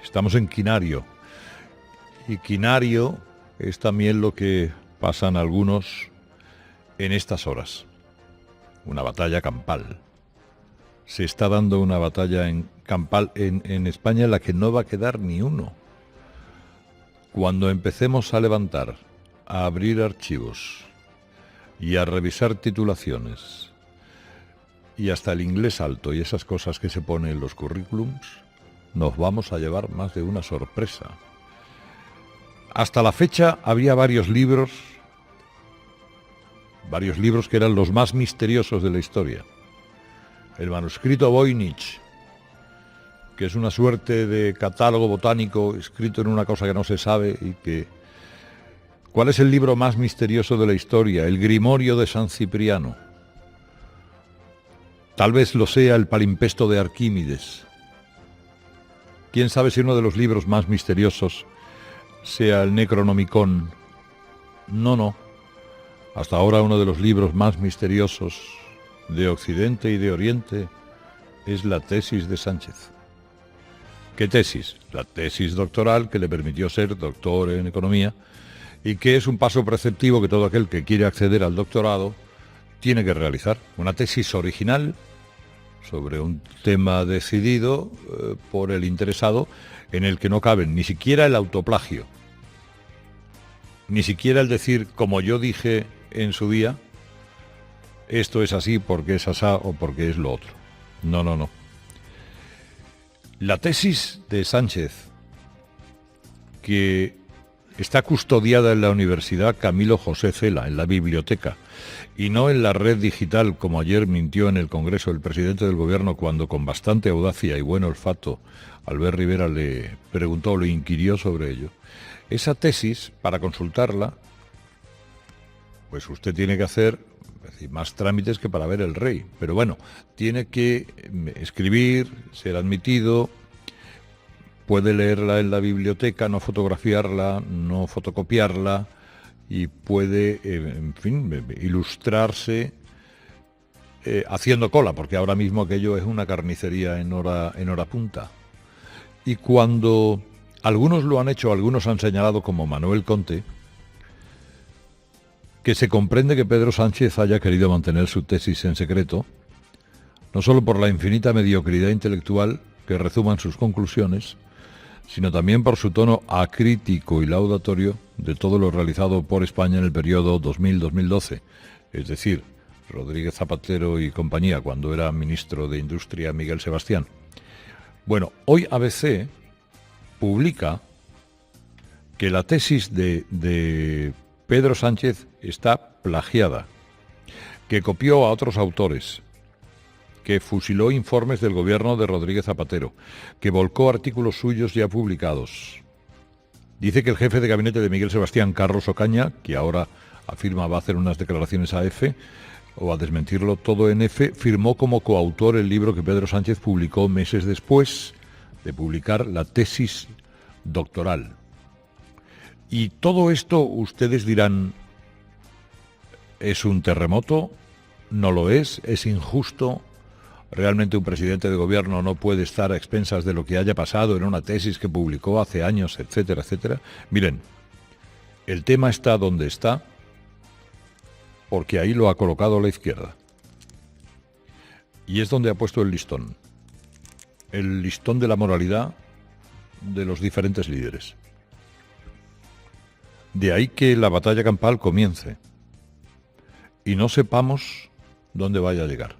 estamos en Quinario. Y Quinario es también lo que pasan algunos en estas horas. Una batalla campal. Se está dando una batalla campal en España en la que no va a quedar ni uno. Cuando empecemos a levantar, a abrir archivos y a revisar titulaciones y hasta el inglés alto y esas cosas que se ponen en los currículums, nos vamos a llevar más de una sorpresa. Hasta la fecha había varios libros que eran los más misteriosos de la historia. El manuscrito Voynich, que es una suerte de catálogo botánico escrito en una cosa que no se sabe y que... ¿Cuál es el libro más misterioso de la historia? El Grimorio de San Cipriano. Tal vez lo sea el Palimpesto de Arquímedes. ¿Quién sabe si uno de los libros más misteriosos sea el Necronomicon? No. Hasta ahora uno de los libros más misteriosos de Occidente y de Oriente es la tesis de Sánchez. ¿Qué tesis? La tesis doctoral que le permitió ser doctor en economía y que es un paso preceptivo que todo aquel que quiere acceder al doctorado tiene que realizar. Una tesis original sobre un tema decidido por el interesado, en el que no caben ni siquiera el autoplagio, ni siquiera el decir, como yo dije en su día, esto es así porque es asá o porque es lo otro. No. La tesis de Sánchez, que está custodiada en la Universidad Camilo José Cela, en la biblioteca, y no en la red digital, como ayer mintió en el Congreso el presidente del Gobierno cuando con bastante audacia y buen olfato Albert Rivera le preguntó, le inquirió sobre ello. Esa tesis, para consultarla, pues usted tiene que hacer más trámites que para ver el rey. Pero bueno, tiene que escribir, ser admitido, puede leerla en la biblioteca, no fotografiarla, no fotocopiarla y puede, en fin, ilustrarse haciendo cola, porque ahora mismo aquello es una carnicería en hora punta. Y cuando algunos lo han hecho, algunos han señalado, como Manuel Conte, que se comprende que Pedro Sánchez haya querido mantener su tesis en secreto, no solo por la infinita mediocridad intelectual que rezuman sus conclusiones, sino también por su tono acrítico y laudatorio de todo lo realizado por España en el periodo 2000-2012, es decir, Rodríguez Zapatero y compañía, cuando era ministro de Industria Miguel Sebastián. Bueno, hoy ABC publica que la tesis de Pedro Sánchez está plagiada, que copió a otros autores, que fusiló informes del gobierno de Rodríguez Zapatero, que volcó artículos suyos ya publicados. Dice que el jefe de gabinete de Miguel Sebastián, Carlos Ocaña, que ahora afirma va a hacer unas declaraciones a F, o a desmentirlo todo en F, firmó como coautor el libro que Pedro Sánchez publicó meses después de publicar la tesis doctoral. Y todo esto ustedes dirán, ¿es un terremoto? ¿No lo es? ¿Es injusto? ¿Realmente un presidente de gobierno no puede estar a expensas de lo que haya pasado en una tesis que publicó hace años, etcétera, etcétera? Miren, el tema está donde está porque ahí lo ha colocado la izquierda. Y es donde ha puesto el listón de la moralidad de los diferentes líderes. De ahí que la batalla campal comience y no sepamos dónde vaya a llegar.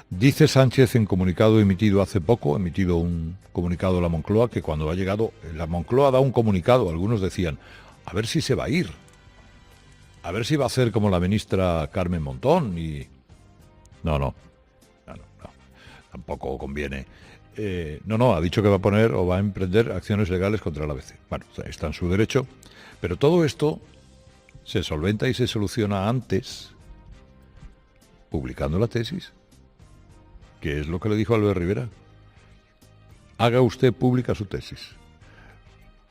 Dice Sánchez en comunicado emitido hace poco, emitido un comunicado a la Moncloa, que cuando ha llegado, la Moncloa da un comunicado, algunos decían, a ver si se va a ir, a ver si va a hacer como la ministra Carmen Montón y... No, tampoco conviene. No, ha dicho que va a poner o va a emprender acciones legales contra el ABC. Bueno, está en su derecho. Pero todo esto se solventa y se soluciona antes publicando la tesis, que es lo que le dijo Albert Rivera. Haga usted pública su tesis.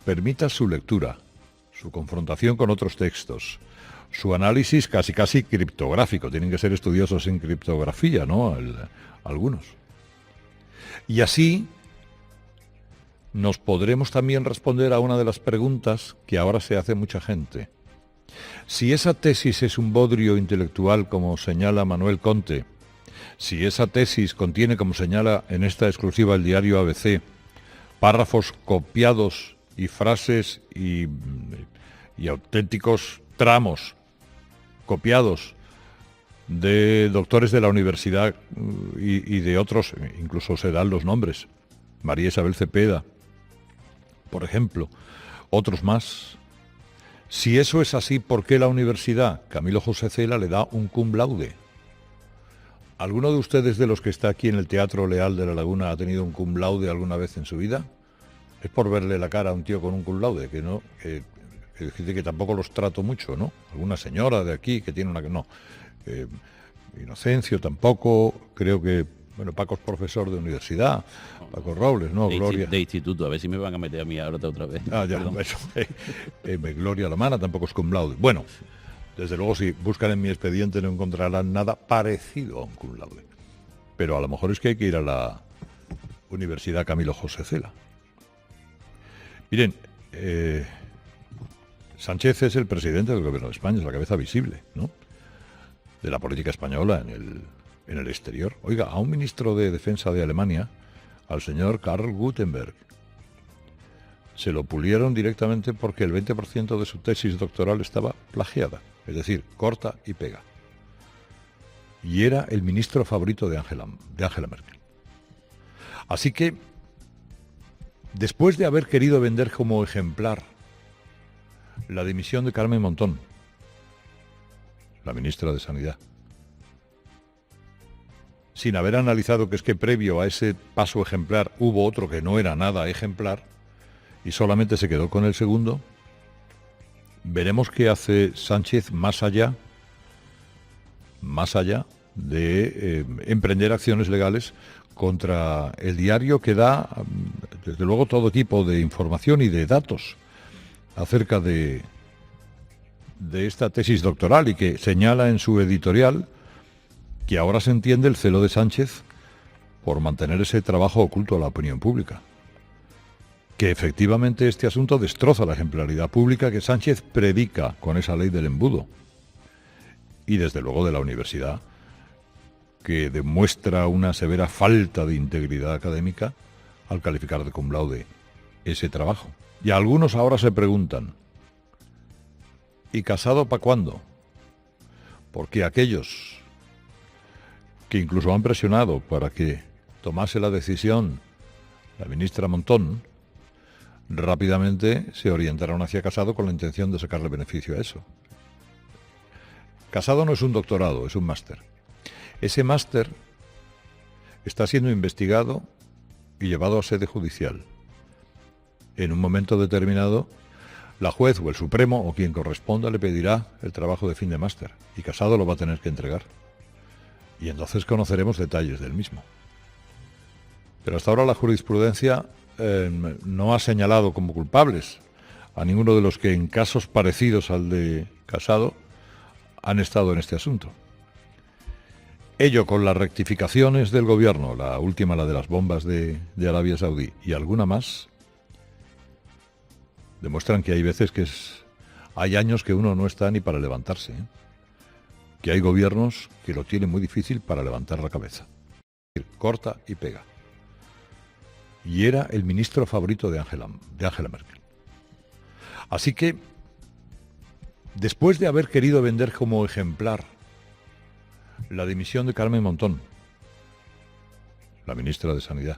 Permita su lectura, su confrontación con otros textos, su análisis casi criptográfico. Tienen que ser estudiosos en criptografía, ¿no? Algunos. Y así nos podremos también responder a una de las preguntas que ahora se hace mucha gente. Si esa tesis es un bodrio intelectual, como señala Manuel Conte, si esa tesis contiene, como señala en esta exclusiva el diario ABC, párrafos copiados y frases y auténticos tramos copiados de doctores de la universidad y de otros, incluso se dan los nombres, María Isabel Cepeda, por ejemplo, otros más. Si eso es así, ¿por qué la universidad Camilo José Cela le da un cum laude? ¿Alguno de ustedes, de los que está aquí en el Teatro Leal de la Laguna, ha tenido un cum laude alguna vez en su vida? Es por verle la cara a un tío con un cum laude, que no, que dice que tampoco los trato mucho, ¿no? Alguna señora de aquí que tiene una... No. Inocencio tampoco, creo que... Bueno, Paco es profesor de universidad, Paco Robles, ¿no? Gloria. De instituto, a ver si me van a meter a mí ahora otra vez. Ah, ya, eso. Gloria Lamana tampoco es cum laude. Bueno, desde luego, si buscan en mi expediente no encontrarán nada parecido a un cum laude. Pero a lo mejor es que hay que ir a la Universidad Camilo José Cela. Miren, Sánchez es el presidente del Gobierno de España, es la cabeza visible, ¿no?, de la política española en el exterior. Oiga, a un ministro de Defensa de Alemania, al señor Karl Gutenberg, se lo pulieron directamente porque el 20% de su tesis doctoral estaba plagiada, es decir, corta y pega. Y era el ministro favorito de Angela Merkel. Así que, después de haber querido vender como ejemplar la dimisión de Carmen Montón, la ministra de Sanidad, sin haber analizado que es que previo a ese paso ejemplar hubo otro que no era nada ejemplar y solamente se quedó con el segundo, veremos qué hace Sánchez más allá de emprender acciones legales contra el diario que da, desde luego, todo tipo de información y de datos acerca de esta tesis doctoral y que señala en su editorial que ahora se entiende el celo de Sánchez por mantener ese trabajo oculto a la opinión pública. Que efectivamente este asunto destroza la ejemplaridad pública que Sánchez predica con esa ley del embudo. Y desde luego de la universidad, que demuestra una severa falta de integridad académica al calificar de cum laude ese trabajo. Y algunos ahora se preguntan, ¿y Casado para cuándo? Porque aquellos que incluso han presionado para que tomase la decisión la ministra Montón, rápidamente se orientaron hacia Casado con la intención de sacarle beneficio a eso. Casado no es un doctorado, es un máster. Ese máster está siendo investigado y llevado a sede judicial. En un momento determinado, la juez o el Supremo o quien corresponda le pedirá el trabajo de fin de máster y Casado lo va a tener que entregar. Y entonces conoceremos detalles del mismo. Pero hasta ahora la jurisprudencia no ha señalado como culpables a ninguno de los que en casos parecidos al de Casado han estado en este asunto. Ello con las rectificaciones del gobierno, la última, la de las bombas de Arabia Saudí y alguna más, demuestran que hay veces que hay años que uno no está ni para levantarse, ¿eh? Que hay gobiernos que lo tienen muy difícil para levantar la cabeza. Corta y pega. Y era el ministro favorito de Angela Merkel. Así que, después de haber querido vender como ejemplar la dimisión de Carmen Montón, la ministra de Sanidad,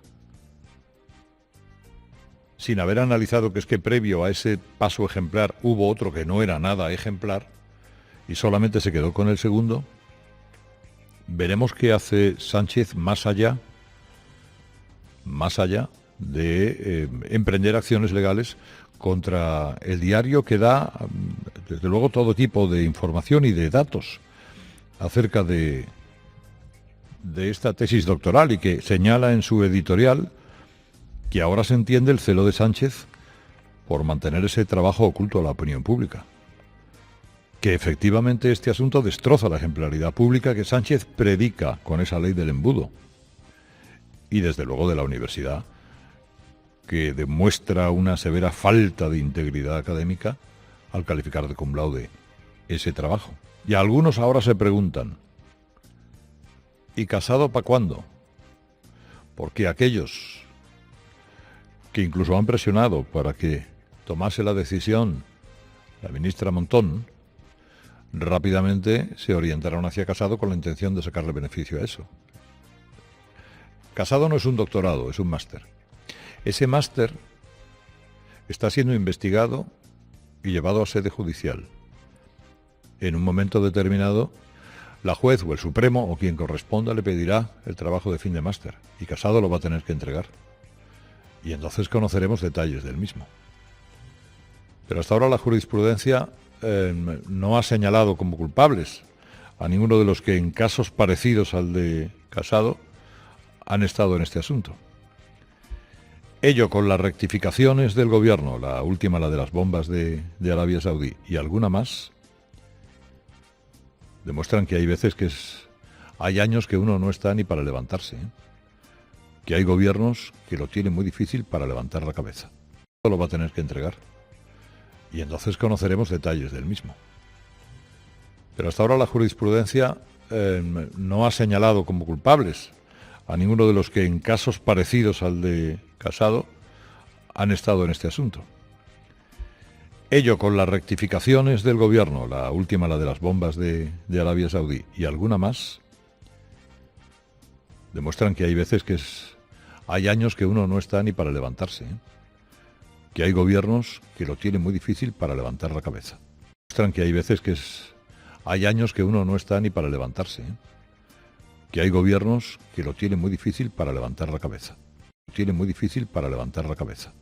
sin haber analizado que es que previo a ese paso ejemplar hubo otro que no era nada ejemplar, y solamente se quedó con el segundo, veremos qué hace Sánchez más allá de emprender acciones legales contra el diario que da, desde luego, todo tipo de información y de datos acerca de esta tesis doctoral y que señala en su editorial que ahora se entiende el celo de Sánchez por mantener ese trabajo oculto a la opinión pública. Que efectivamente este asunto destroza la ejemplaridad pública que Sánchez predica con esa ley del embudo. Y desde luego de la universidad, que demuestra una severa falta de integridad académica al calificar de cum laude ese trabajo. Y algunos ahora se preguntan, ¿y Casado para cuándo? Porque aquellos que incluso han presionado para que tomase la decisión la ministra Montón, rápidamente se orientaron hacia Casado con la intención de sacarle beneficio a eso. Casado no es un doctorado, es un máster. Ese máster está siendo investigado y llevado a sede judicial. En un momento determinado, la juez o el Supremo o quien corresponda le pedirá el trabajo de fin de máster y Casado lo va a tener que entregar. Y entonces conoceremos detalles del mismo. Pero hasta ahora la jurisprudencia no ha señalado como culpables a ninguno de los que en casos parecidos al de Casado han estado en este asunto. Ello con las rectificaciones del gobierno, la última, la de las bombas de Arabia Saudí, y alguna más, demuestran que hay veces hay años que uno no está ni para levantarse, ¿eh? Que hay gobiernos que lo tienen muy difícil para levantar la cabeza. Lo va a tener que entregar. Y entonces conoceremos detalles del mismo. Pero hasta ahora la jurisprudencia no ha señalado como culpables a ninguno de los que en casos parecidos al de Casado han estado en este asunto. Ello con las rectificaciones del gobierno, la última, la de las bombas de Arabia Saudí, y alguna más, demuestran que hay veces hay años que uno no está ni para levantarse, ¿eh? Que hay gobiernos que lo tienen muy difícil para levantar la cabeza. Demuestran que hay veces hay años que uno no está ni para levantarse, ¿eh? Que hay gobiernos que lo tienen muy difícil para levantar la cabeza. Lo tienen muy difícil para levantar la cabeza.